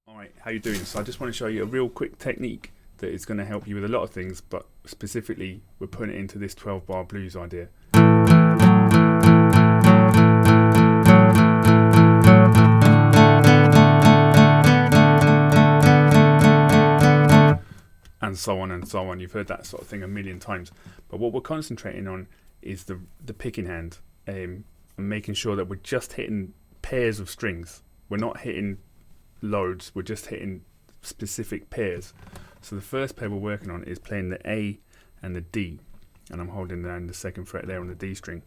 Alright, how you doing? So I just want to show you a real quick technique that is going to help you with a lot of things, but specifically we're putting it into this 12 bar blues idea. And so on and so on. You've heard that sort of thing a million times. But what we're concentrating on is the picking hand, and making sure that we're just hitting pairs of strings. We're not hitting loads, we're just hitting specific pairs. So the first pair we're working on is playing the A and the D, and I'm holding down the second fret there on the D string,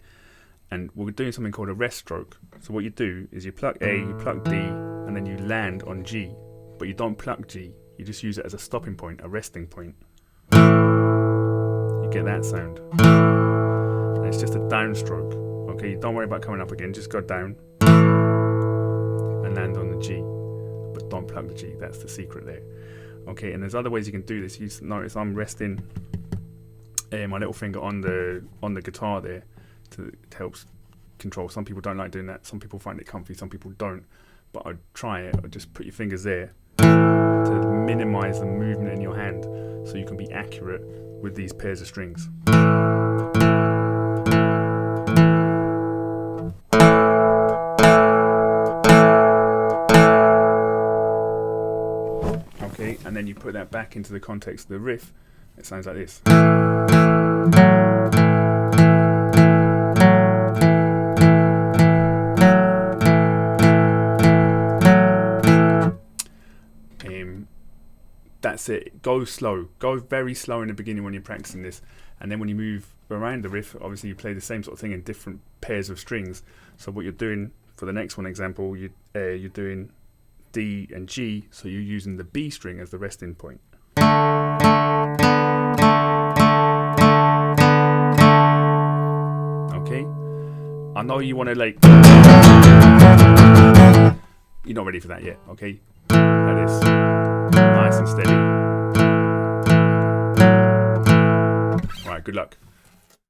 and we're doing something called a rest stroke. So what you do is you pluck A, you pluck D, and then you land on G, but you don't pluck G, you just use it as a stopping point, a resting point. You get that sound, and it's just a downstroke. Okay, don't worry about coming up again, just go down and land on the G, but don't plug the G, that's the secret there. Okay, and there's other ways you can do this. You notice I'm resting my little finger on the guitar there to help control. Some people don't like doing that, some people find it comfy, some people don't, but I'd try it. I'd just put your fingers there to minimize the movement in your hand so you can be accurate with these pairs of strings. Okay, and then you put that back into the context of the riff. It sounds like this. That's it. Go slow. Go very slow in the beginning when you're practicing this, and then when you move around the riff, obviously you play the same sort of thing in different pairs of strings. So what you're doing for the next one example, you're doing D and G, so you're using the B string as the resting point. Okay, I know you want to like, you're not ready for that yet. Okay, like this, nice and steady. Alright, good luck.